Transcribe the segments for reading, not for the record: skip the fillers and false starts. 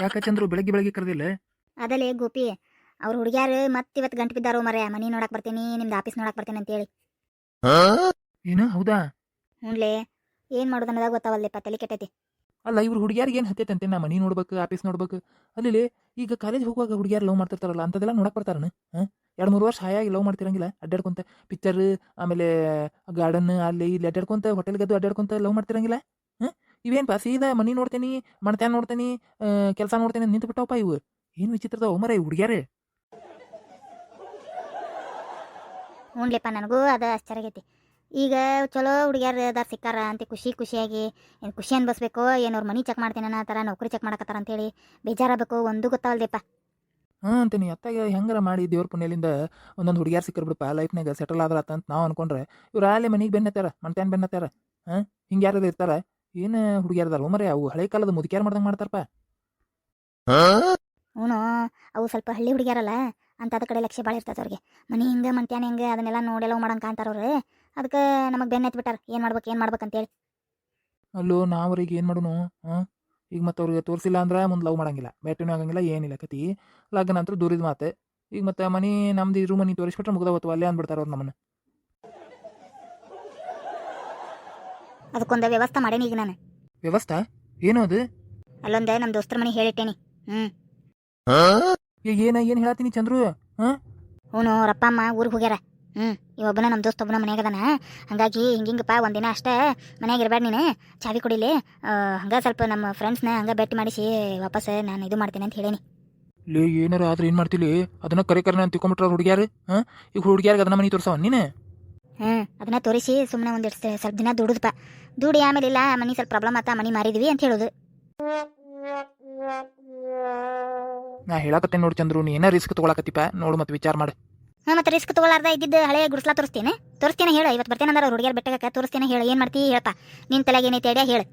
ಯಾಕ ಚಂದ್ರು ಬೆಳಗ್ಗೆ ಬೆಳಗ್ಗೆ ಕರೆದಿಲ್ಲ? ಅದಲ್ಲೇ ಗೋಪಿ ಅವ್ರ ಹುಡುಗ್ಯಾರು ಇವತ್ತು ಗಂಟು ಬಿದ್ದಾರೋ ಮರೆ ಮನಿ ನೋಡಕ್ ಬರ್ತೀನಿ ನಿಮ್ದು ಆಫೀಸ್ ನೋಡಕ್ ಬರ್ತೀನಿ ಅಂತೇಳಿ. ಏನು ಹೌದಾ? ಹ್ಞೂನ್ಲೇ ಏನು ಮಾಡೋದು ಅನ್ನೋದಾಗ ಗೊತ್ತಾವಲ್ಲೆಪ್ಪ ತಲೆ ಕೆಟ್ಟೈತಿ. ಅಲ್ಲ ಇವ್ರು ಹುಡುಗಿಯಾರಿಗೆ ಏನು ಹತ್ತೈತಂತೆ ನಾ ಮನಿ ನೋಡ್ಬೇಕು ಆಫೀಸ್ ನೋಡ್ಬೇಕು. ಅಲ್ಲಿ ಈಗ ಕಾಲೇಜ್ ಹೋಗುವಾಗ ಹುಡುಗಿಯಾರು ಲವ್ ಮಾಡ್ತಿರ್ತಾರಲ್ಲ ಅಂತದೆಲ್ಲ ನೋಡಕ್ ಬರ್ತಾರನ? 2-3 ವರ್ಷ ಹಾಯಾಗಿ ಲವ್ ಮಾಡ್ತಿರಂಗಿಲ್ಲ ಅಡ್ಡಾಡ್ಕೊಂತ ಪಿಕ್ಚರ್ ಆಮೇಲೆ ಗಾರ್ಡನ್ ಅಲ್ಲಿ ಇಲ್ಲಿ ಅಡ್ಡಾಡ್ಕೊಂತ ಹೋಟೆಲ್ಗದು ಅಡ್ಡಾಡ್ಕೊಂತ ಲವ್ ಮಾಡ್ತಿರಂಗಿಲ್ಲ. ಇವೇನ್ಪಾ ಸೀದಾ ಮನಿ ನೋಡ್ತೇನಿ ಮಣ್ತ್ಯಾನ ನೋಡ್ತೇನಿ ಕೆಲಸ ನೋಡ್ತೇನೆ ನಿಂತು ಬಿಟ್ಟವಪ್ಪ ಇವು. ಏನು ವಿಚಿತ್ರದ ಮರ ಈ ಹುಡುಗಿಯಾರೇ. ಹ್ಞೂನ್ಲೆಪ್ಪ ನನಗೂ ಅದು ಆಶ್ಚರ್ಯ ಆಗೈತಿ. ಈಗ ಚಲೋ ಹುಡುಗ್ಯಾರು ಅದಾರ ಸಿಕ್ಕಾರ ಅಂತ ಖುಷಿಯಾಗಿ ಏನು ಖುಷಿ ಅನ್ಬಸ್ಬೇಕು ಏನು ಅವ್ರ ಮನಿ ಚೆಕ್ ಮಾಡ್ತೀನಿ ಅನ್ನೋ ಥರ ನೌಕರಿ ಚೆಕ್ ಮಾಡಕತ್ತಾರ ಅಂತೇಳಿ ಬೇಜಾರಾಗಬೇಕು ಒಂದು ಗೊತ್ತಾವಲ್ದೆಪ್ಪ. ಅಂತೀನಿ ಅತ್ತಾಗ ಹೆಂಗಾರ ಮಾಡಿ ದೇವ್ರ ಪುಣ್ಯಲಿಂದ ಒಂದೊಂದು ಹುಡುಗಿಯಾರು ಸಿಕ್ಕರ್ಬಿಡಪ್ಪ ಲೈಫ್ನಾಗ ಸೆಟಲ್ ಆದ್ರ ಅಂತ ನಾವು ಅನ್ಕೊಂಡ್ರೆ ಇವ್ರು ಅಲ್ಲೇ ಮನೆಗೆ ಬೆನ್ನತ್ತಾರ ಮಣ್ತ್ಯಾನ ಬೆನ್ನತ್ತಾರ. ಹಿಂಗೆ ಯಾರು ಇರ್ತಾರ ಏನು ಹುಡುಗಿಯಾರದಾರ ಮರೆ ಅವು ಹಳೆ ಕಾಲದ ಮುದುಕ್ಯಾರ ಮಾಡ್ದಂಗೆ ಮಾಡ್ತಾರಪ್ಪ. ಹ್ಞೂ ಅವು ಸ್ವಲ್ಪ ಹಳ್ಳಿ ಹುಡುಗ್ಯಾರಲ್ಲ ಅಂಥದ ಕಡೆ ಲಕ್ಷ್ಯ ಭಾಳ ಇರ್ತದೆ ಅವ್ರಿಗೆ. ಮನೆ ಹಿಂಗೆ ಮಂತ್ಯಾನ ಹೆಂಗೆ ಅದನ್ನೆಲ್ಲ ನೋಡೆಲ್ಲ ಮಾಡಂಗೆ ಕಾಣ್ತಾರವ್ರು. ಅದಕ್ಕೆ ನಮಗೆ ಬೆನ್ನ ಎತ್ಬಿಟ್ಟಾರ ಏನು ಮಾಡ್ಬೇಕಂತೇಳಿ. ಅಲ್ಲೋ ನಾವ್ರಿಗೆ ಏನು ಮಾಡೋನು? ಈಗ ಮತ್ತೆ ಅವ್ರಿಗೆ ತೋರಿಸಿಲ್ಲ ಅಂದ್ರೆ ಮುಂದೆ ಲವ್ ಮಾಡಂಗಿಲ್ಲ ಭೇಟಿನೂ ಆಗಂಗಿಲ್ಲ ಏನಿಲ್ಲ ಕತಿ. ಲಗ್ನ ನಂತರ ದೂರಿದ ಮಾತು. ಈಗ ಮತ್ತೆ ಮನೆ ನಮ್ದು ಇರು ಮನೆ ತೋರಿಸ್ಬಿಟ್ರೆ ಮುಗ್ದವತ್ತು ಅಲ್ಲೇ ಅಂದ್ಬಿಡ್ತಾರೆ ಅವ್ರು ನಮ್ಮನ್ನು. ಅದಕ್ಕೊಂದು ವ್ಯವಸ್ಥೆ ಮಾಡೇನಿ ಈಗ ನಾನು. ವ್ಯವಸ್ಥೆ ಏನು ಅದು? ಅಲ್ಲೊಂದು ನಮ್ಮ ದೋಸ್ತರ ಮನೆ ಹೇಳಿಟ್ಟೇನಿ. ಈಗ ಏನು ಹೇಳತ್ತೀನಿ ಚಂದ್ರು? ಹ್ಞೂ ಅವ್ರಪ್ಪ ಅಮ್ಮ ಊರಿಗೆ ಹೋಗ್ಯಾರ. ಇವೊಬ್ಬನ ನಮ್ಮ ದೋಸ್ತ ಒಬ್ಬನ ಮನ್ಯಾಗದಾನ. ಹಂಗಾಗಿ ಹಿಂಗಿಂಗಪ್ಪ ಒಂದಿನ ಅಷ್ಟೇ ಮನ್ಯಾಗ ಇರಬೇಡ ನೀನು ಚಾವಿ ಕೊಡಿಲಿ. ಹಂಗೆ ಸ್ವಲ್ಪ ನಮ್ಮ ಫ್ರೆಂಡ್ಸ್ನ ಹಂಗೆ ಭೇಟಿ ಮಾಡಿಸಿ ವಾಪಸ್ ನಾನು ಇದು ಮಾಡ್ತೀನಿ ಅಂತ ಹೇಳೇನಿ. ಲೇ ಏನಾರ ಆದ್ರೆ ಏನು ಮಾಡ್ತಿಲಿ ಅದನ್ನ ಕರೆ ನಾನು ತಿಳ್ಕೊಂಬಿಟ್ರ ಹುಡುಗ್ಯಾರು. ಈಗ ಹುಡುಗ್ಯಾರಿಗೆ ಅದನ್ನ ಮನೆ ತೋರ್ಸವ ನೀನು? ಅದನ್ನ ತೋರಿಸಿ ಸುಮ್ಮನೆ ಒಂದಿಷ್ಟು ಸ್ವಲ್ಪ ದಿನ ದುಡಿದಪ್ಪ. ದುಡಿ ಆಮೇಲೆ ಇಲ್ಲ ಮನೆ ಸ್ವಲ್ಪ ಪ್ರಾಬ್ಲಮ್ ಆತ ಮನೆ ಮಾರಿದ್ವಿ ಅಂತ ಹೇಳೋದು. ನಾ ಹೇಳಕತ್ತೇನೆ ನೋಡಿ ಚಂದ್ರು ನೀ ಏನೋ ರಿಸ್ಕ್ ತೊಗೊಳಕತ್ತಿಪ್ಪ ನೋಡು ಮತ್ತೆ ವಿಚಾರ ಮಾಡು. ಮತ್ತೆ ರಿಸ್ಕ್ ತೊಗೊಳಾರ್ದ ಇದ್ದಿದ್ದು ಹಳೆ ಗುಡ್ಸ್ಲಾ ತೋರಿಸ್ತೀನಿ ಹೇಳು. ಇವತ್ತು ಬರ್ತೇನೆ ಅಂದ್ರೆ ಹುಡುಗಿಯರ್ ಬೆಟ್ಟಕ್ಕೆ ತೋರಿಸ್ತೀನಿ ಹೇಳು. ಏನು ಮಾಡ್ತಿ ಹೇಳಪ್ಪ ನಿನ್ನ ತಲೆಗೆ ಏನೈತೆ ಐಡಿಯಾ ಹೇಳು.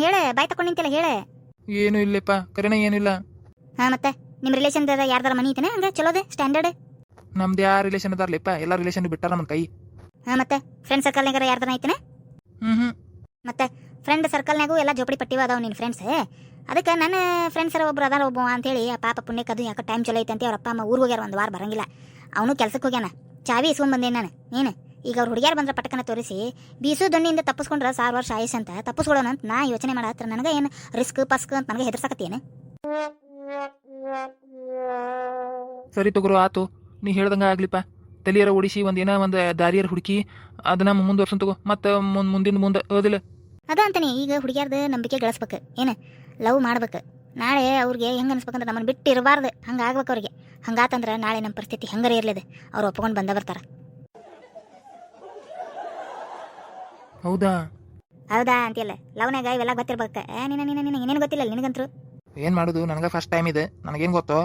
ಹೇಳೆ ಬಾಯ್ ತಕೊಂಡು ನಿಂತಿಲ್ಲ ಹೇಳೆ. ಏನು ಇಲ್ಲಪ್ಪ ಕರೆನ ಏನಿಲ್ಲ. ಮತ್ತೆ ನಿಮ್ಮ ರಿಲೇಷನ್ ಯಾರ್ದಾರ ಮನಿ ಐತೇನೆ ಹಂಗೆ ಚಲೋದೆ ಸ್ಟ್ಯಾಂಡರ್ಡ್? ನಮ್ದು ಯಾರ ರಿಲೇಷನ್ ಅದಾರ್ಲಿಪ್ಪ ಎಲ್ಲ ರಿಲೇಷನ್ ಬಿಟ್ಟಾರ ನಮ್ಮ ಕೈ. ಮತ್ತೆ ಫ್ರೆಂಡ್ ಸರ್ಕಲ್ನಾಗ ಯಾರ್ದಾರ ಐತೇನೆ? ಮತ್ತೆ ಫ್ರೆಂಡ್ ಸರ್ಕಲ್ನಾಗೂ ಎಲ್ಲ ಜೋಪಡಿ ಪಟ್ಟಿವ ಅದಾವ ನಿನ್ನ ಫ್ರೆಂಡ್ಸ್. ಅದಕ್ಕೆ ನನ್ನ ಫ್ರೆಂಡ್ಸರ ಒಬ್ರು ಅದಾರ ಒಬ್ಬ ಅಂತೇಳಿ ಆ ಪಾಪ ಪುಣ್ಯಕ್ಕೆ ಅದು ಯಾಕೆ ಟೈಮ್ ಚಲೋ ಐತೆ ಅಂತ ಅವ್ರ ಅಪ್ಪ ಅಮ್ಮ ಊರಿಗೆ ಹೋಗ್ಯಾರ ಒಂದು ವಾರ ಬರಂಗಿಲ್ಲ. ಅವನು ಕೆಲ್ಸಕ್ಕೆ ಹೋಗ್ಯಾನ. ಚಾವಿ ಇಸ್ಕೊಂಡ್ಬಂದೇನು ನಾನು. ನೀನು ಈಗ ಅವ್ರು ಹುಡುಗ್ಯಾರು ಬಂದ್ರೆ ಪಟಕನ ತೋರಿಸಿ ಬೀಸು ದೊಣ್ಣಿಯಿಂದ ತಪ್ಪಿಸ್ಕೊಂಡ್ರೆ 1000 ವರ್ಷ ಆಯುಸ್ ಅಂತ ತಪ್ಪಿಸ್ಕೊಳ್ಳೋಣ ಅಂತ ನಾ ಯೋಚನೆ ಮಾಡತ್ರ. ನನಗೆ ಏನು ರಿಸ್ಕ್ ಪಸ್ಕ್ ಅಂತ ನನಗೆ ಹೆದರ್ಸಕತ್ತೇನು? ಸರಿ ತಗೋರು ಆತು ನೀ ಹೇಳ್ದಂಗೆ ಆಗ್ಲಿಪ್ಪ. ತಲಿಯರ ಓಡಿಸಿ ಒಂದು ದಾರಿಯರ ಹುಡುಕಿ ಅದನ್ನ ಮುಂದುವರ್ಸನ್ ತಗೋ ಮತ್ತೆ ಮುಂದೆ ಓದಿಲ್ಲ. ಅದ ಅಂತಾನೆ ಈಗ ಹುಡುಗ್ಯಾರ್ದು ನಂಬಿಕೆ ಗಳಿಸ್ಬೇಕು. ಏನು ಲವ್ ಮಾಡ್ಬೇಕು. ನಾಳೆ ಅವ್ರಿಗೆ ಹೆಂಗೆ ಅನ್ಸ್ಬೇಕಂದ್ರೆ ನಮ್ಮನ್ನು ಬಿಟ್ಟು ಇರಬಾರ್ದು ಹಂಗೆ ಆಗ್ಬೇಕು ಅವ್ರಿಗೆ. ಹಂಗಾತಂದ್ರೆ ನಾಳೆ ನಮ್ಮ ಪರಿಸ್ಥಿತಿ ಹೆಂಗಾರ ಇರ್ಲಿದೆ ಅವ್ರು ಒಪ್ಕೊಂಡು ಬರ್ತಾರೆ. ಹೌದಾ ಅಂತೀಯಲ್ಲ ಲವ್ನಾಗ ಇವೆಲ್ಲ ಗೊತ್ತಿರ್ಬೇಕು. ಏನೇನು ಗೊತ್ತಿಲ್ಲ ನಿನಗಂತರು. ಏನು ಮಾಡೋದು ನನಗೆ ಫಸ್ಟ್ ಟೈಮ್ ಇದೆ ನನಗೇನು ಗೊತ್ತೋ.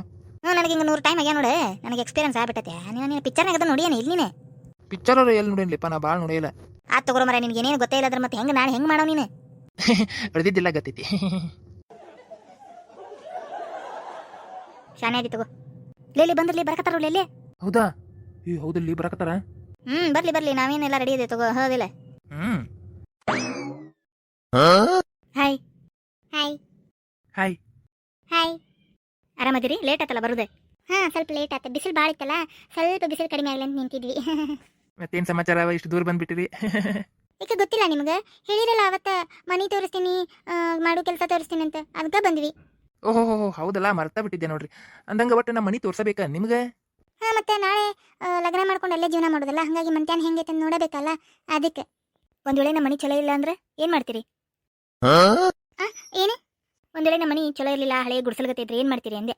ನನಗೆ ಹಿಂಗೆ 100 ಟೈಮ್ ಆಗ್ಯಾ ನೋಡು. ನನಗೆ ಎಕ್ಸ್ಪೀರಿಯನ್ಸ್ ಆಗ್ಬಿಟ್ಟೈತೆ. ನೀನು ಪಿಕ್ಚರ್ನಾಗ ಅದು ನೋಡಿಯೇನು ಇಲ್ಲಿ ನೀನು? ಪಿಕ್ಚರ್ ಅವ್ರು ಎಲ್ಲಿ ನೋಡಿನ್ಲಿಪ್ಪ ನಾ ಭಾಳ ನೋಡಿಲ್ಲ. ತಗೋರ ಮರ ನಿನ್ಗೆ ಏನೇನು ಗೊತ್ತೇ ಇಲ್ಲದ್ರ ಮತ್ತೆ ಹೆಂಗೆ ನಾಳೆ ಹೆಂಗೆ ಮಾಡೋ ನೀನು? ಹೊಡೆದಿದ್ದಿಲ್ಲ ಗತ್ತೈತಿ. ಶಾನೆ ಆಗಿ ತಗೋ. ಲೇಲಿ ಬಂದ್ರಲಿ ಬರಕತ್ತಾರ ಲೇಲಿ. ಹೌದಾ ಹೌದಲ್ಲಿ ಬರಕತ್ತಾರ? ಬರ್ಲಿ ನಾವೇನೆಲ್ಲ ರೆಡಿ ಇದೆ ತಗೋ. ಹೌದಿಲ್ಲ? ಹಾಯ್ ಹಾಯ್ ಹಾಯ್ ಹಾಯ್ ಆರಾಮದಿರಿ? ಲೇಟ್ ಆತಲ್ಲ ಬರುದೆ? ಸ್ವಲ್ಪ ಲೇಟ್ ಆತ. ಬಿಸಿಲು ಭಾಳ ಇತ್ತಲ್ಲ ಸ್ವಲ್ಪ ಬಿಸಿಲು ಕಡಿಮೆ ಆಗಲಿ ಅಂತ ನಿಂತಿದ್ವಿ. ಮತ್ತೇನು ಸಮಾಚಾರ ಇಷ್ಟು ದೂರ ಬಂದ್ಬಿಟ್ಟಿರಿ? ಈಗ ಗೊತ್ತಿಲ್ಲ ನಿಮ್ಗೆ ಹೇಳಿರಲ್ಲ ಅವತ್ತ ಮನಿ ತೋರಿಸ್ತೀನಿ ಮಾಡು ಕೆಲಸ ತೋರಿಸ್ತೀನಿ ಅಂತ ಅದಕ್ಕೆ ಬಂದ್ವಿ. ಓಹೋ ಹೌದಲ್ಲ ಮರ್ತಾ ಬಿಟ್ಟಿದ್ದೆ ನೋಡ್ರಿ. ಅಂದಂಗ ಒಟ್ಟು ನಮ್ಮ ಮನಿ ತೋರ್ಸಬೇಕಾ ನಿಮ್ಗೆ? ಮತ್ತೆ ನಾಳೆ ಲಗ್ನ ಮಾಡ್ಕೊಂಡು ಅಲ್ಲೇ ಜೀವನ ಮಾಡೋದಲ್ಲ ಹಂಗಾಗಿ ಮಂಟ್ಯಾನ ಹೆಂಗೈತೆ ಅಂತ ನೋಡಬೇಕಲ್ಲ ಅದಕ್ಕೆ. ಒಂದ್ ವೇಳೆ ನಮ್ಮ ಮನಿ ಚಲೋ ಇಲ್ಲ ಅಂದ್ರೆ ಏನ್ ಮಾಡ್ತೀರಿ? ಏನು ಒಂದ್ ವೇಳೆ ನಮ್ಮ ಮನಿ ಚಲೋ ಇರ್ಲಿಲ್ಲ ಹಳೆ ಗುಡ್ಸಲ್ಗತ್ತಿದ್ರೆ ಏನ್ ಮಾಡ್ತೀರಿ ಅಂದೆ.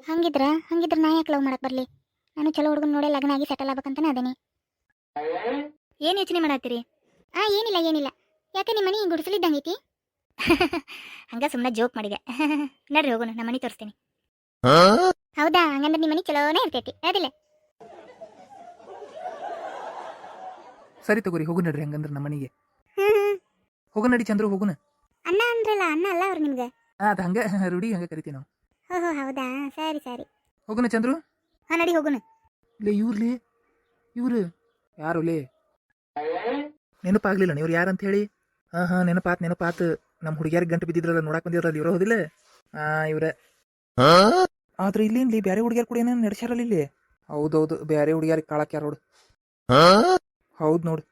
ಹಂಗಿದ್ರ ನಾ ಯಾಕೆ ಲವ್ ಮಾಡಕ್ ಬರ್ಲಿ? ನಾನು ಚಲೋ ಹುಡುಗನ್ ನೋಡಿ ಲಗ್ನ ಆಗಿ ಸೆಟಲ್ ಆಗ್ಬೇಕಂತಾನೆ ಅದೇನಿ. ಏನ್ ಯೋಚನೆ ಮಾಡತ್ತೀರಿ? ಏನಿಲ್ಲ ಯಾಕೆ ನಿಮ್ಮ ಮನಿ ಗುಡ್ಸಲಿದ್ದಂಗೈತಿ? ಹಂಗ ಸುಮ್ಮನೆ ಜೋಕ್ ಮಾಡಿದೆ. ನಡ್ರಿ ಹೋಗೋಣ ನಮ್ಮ ಮನಿ ತೋರಿಸ್ತೀನಿ. ಹೌದಾ ಹಂಗಂದ್ರೆ ನಿಮ್ಮ ಮನಿ ಚಲೋನೇ ಇರ್ತೈತಿ ಅದಿಲ್ಲ? ಸರಿ ತಗೋರಿ ಹೋಗು ನಡ್ರಿ ಹಂಗಂದ್ರೆ ನಮ್ಮ ಮನೆಗೆ. ಹೋಗು ನಡಿ ಚಂದ್ರು ಹೋಗುನ. ಅಣ್ಣ ಅಂದ್ರಲ್ಲ ಅಣ್ಣ ಅಲ್ಲ ಅವ್ರು ನಿಮ್ಗೆ? ಅದು ಹಂಗೆ ರೂಢಿ ಹಂಗೆ ಕರಿತೀವಿ ನಾವು. ಓಹೋ ಹೌದಾ ಸರಿ ಹೋಗುನ ಚಂದ್ರು. ನಡಿ ಹೋಗುನ. ಲೇ ಇವ್ರು ಯಾರು ಲೇ ನೆನಪಾಗ್ಲಿಲ್ಲ ಇವ್ರು ಯಾರಂತ ಹೇಳಿ? ಹಾಂ ನೆನಪಾತ್ ನಮ್ಮ ಹುಡುಗಿಯಾರಿಗೆ ಗಂಟು ಬಿದ್ದಿದ್ರಲ್ಲ ನೋಡಕ್ ಬಂದಿದ್ರಲ್ಲ ಇವ್ರು ಹೌದಿಲ್ಲ? ಇವ್ರೆ. ಆದ್ರೆ ಇಲ್ಲಿ ಬೇರೆ ಹುಡುಗಿಯಾರ ಕೂಡ ಏನೇನು ನಡೆಸ್ಯಾರಲ್ಲ ಇಲ್ಲಿ. ಹೌದೌದು, ಬೇರೆ ಹುಡುಗಿಯಾರಿಗೆ ಕಾಳಕ್ಯಾರ ನೋಡು. ಹೌದು ನೋಡು.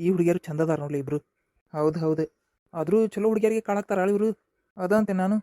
ಈ ಹುಡುಗಿಯರು ಚಂದ ಅದಾರ ನೋಡ್ಲಿ ಇಬ್ರು. ಹೌದು ಆದ್ರೂ ಚಲೋ ಹುಡುಗಿಯರಿಗೆ ಕಾಳಾಕ್ತಾರ ಇವರು. ಅದಂತೆ ನಾನು